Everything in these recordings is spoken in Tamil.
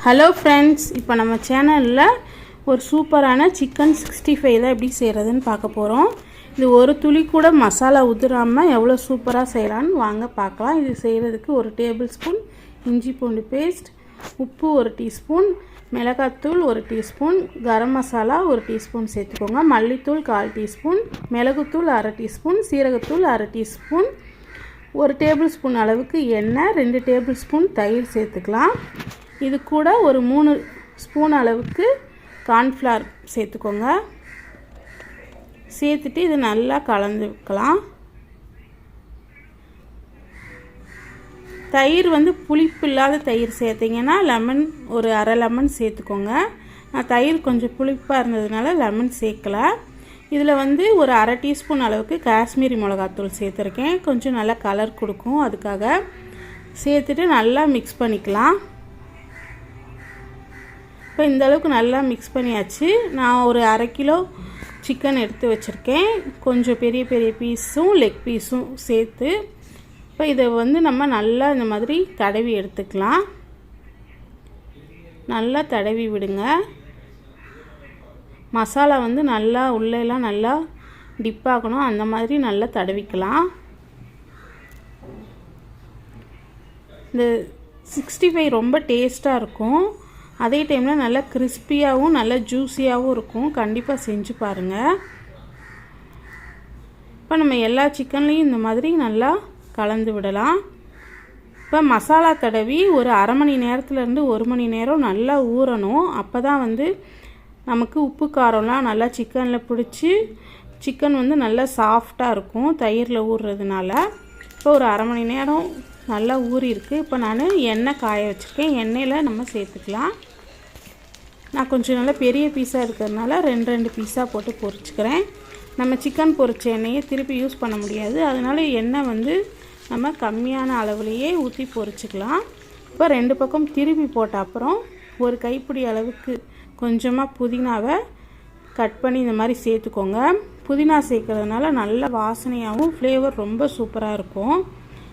ஹலோ ஃப்ரெண்ட்ஸ், இப்போ நம்ம சேனலில் ஒரு சூப்பரான சிக்கன் 65 தான் எப்படி செய்கிறதுன்னு பார்க்க போகிறோம். இது ஒரு துளி கூட மசாலா உதிராமல் எவ்வளோ சூப்பராக செய்யலான்னு வாங்க பார்க்கலாம். இது செய்கிறதுக்கு ஒரு டேபிள் ஸ்பூன் இஞ்சி பூண்டு பேஸ்ட், உப்பு ஒரு டீஸ்பூன், மிளகாத்தூள் ஒரு டீஸ்பூன், கரம் மசாலா ஒரு டீஸ்பூன் சேர்த்துக்கோங்க, மல்லித்தூள் 1/4 டீஸ்பூன், மிளகுத்தூள் 1/2 டீஸ்பூன், சீரகத்தூள் 1/2 டீஸ்பூன், ஒரு டேபிள் ஸ்பூன் அளவுக்கு எண்ணெய், 2 டேபிள் ஸ்பூன் தயிர் சேர்த்துக்கலாம். இது கூட ஒரு 3 ஸ்பூன் அளவுக்கு கார்ன்ஃப்ளவர் சேர்த்துக்கோங்க. சேர்த்துட்டு இது நல்லா கலந்து வைக்கலாம். தயிர் புளிப்பு இல்லாத தயிர் சேர்த்திங்கன்னா லெமன் ஒரு அரை லெமன் சேர்த்துக்கோங்க. நான் தயிர் கொஞ்சம் புளிப்பாக இருந்ததுனால லெமன் சேர்க்கலை. இதில் ஒரு அரை டீஸ்பூன் அளவுக்கு காஷ்மீரி மிளகாத்தூள் சேர்த்துருக்கேன். கொஞ்சம் நல்லா கலர் கொடுக்கும், அதுக்காக சேர்த்துட்டு நல்லா மிக்ஸ் பண்ணிக்கலாம். இப்போ இந்த அளவுக்கு நல்லா மிக்ஸ் பண்ணியாச்சு. நான் ஒரு அரை கிலோ சிக்கன் எடுத்து வச்சுருக்கேன். கொஞ்சம் பெரிய பெரிய பீஸும் லெக் பீஸும் சேர்த்து இப்போ இதை நம்ம நல்லா இந்த மாதிரி தடவி எடுத்துக்கலாம். நல்லா தடவி விடுங்க. மசாலா நல்லா உள்ளெல்லாம் நல்லா டிப் ஆகணும், அந்த மாதிரி நல்லா தடவிக்கலாம். இந்த 65 ரொம்ப டேஸ்ட்டாக இருக்கும். அதே டைமில் நல்லா கிறிஸ்பியாகவும் நல்லா ஜூஸியாகவும் இருக்கும். கண்டிப்பாக செஞ்சு பாருங்கள். இப்போ நம்ம எல்லா சிக்கன்லேயும் இந்த மாதிரி நல்லா கலந்து விடலாம். இப்போ மசாலா தடவி ஒரு அரை மணி நேரத்துலேருந்து 1 மணி நேரம் நல்லா ஊறணும். அப்போ தான் நமக்கு உப்பு காரம்லாம் நல்லா சிக்கனில் பிடிச்சி சிக்கன் நல்லா சாஃப்டாக இருக்கும் தயிரில் ஊறுறதுனால. இப்போ ஒரு அரை மணி நேரம் நல்லா ஊறி இருக்குது. இப்போ நான் எண்ணெய் காய வச்சுருக்கேன். எண்ணெயில் நம்ம சேர்த்துக்கலாம். நான் கொஞ்சம் நல்லா பெரிய பீஸாக இருக்கிறதுனால 2 பீஸாக போட்டு பொரிச்சுக்கிறேன். நம்ம சிக்கன் பொரிச்ச எண்ணெயை திருப்பி யூஸ் பண்ண முடியாது, அதனால் எண்ணெய் நம்ம கம்மியான அளவுலேயே ஊற்றி பொரிச்சுக்கலாம். இப்போ 2 பக்கம் திருப்பி போட்ட அப்புறம் ஒரு கைப்பிடி அளவுக்கு கொஞ்சமாக புதினாவை கட் பண்ணி இந்த மாதிரி சேர்த்துக்கோங்க. புதினா சேர்க்கறதுனால நல்ல வாசனையாகவும் ஃப்ளேவர் ரொம்ப சூப்பராக இருக்கும்.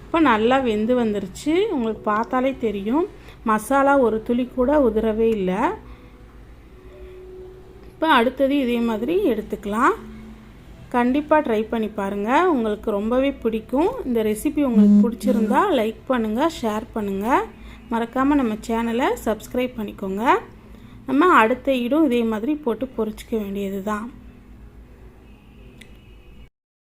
இப்போ நல்லா வெந்து வந்துருச்சு. உங்களுக்கு பார்த்தாலே தெரியும், மசாலா ஒரு துளி கூட உதிரவே இல்லை. இப்போ அடுத்தது இதே மாதிரி எடுத்துக்கலாம். கண்டிப்பாக ட்ரை பண்ணி பாருங்கள், உங்களுக்கு ரொம்பவே பிடிக்கும். இந்த ரெசிபி உங்களுக்கு பிடிச்சிருந்தா லைக் பண்ணுங்கள், ஷேர் பண்ணுங்கள். மறக்காமல் நம்ம சேனலை சப்ஸ்கிரைப் பண்ணிக்கோங்க. நம்ம அடுத்த ஈடும் இதே மாதிரி போட்டு பொரிச்சிக்க வேண்டியது தான்.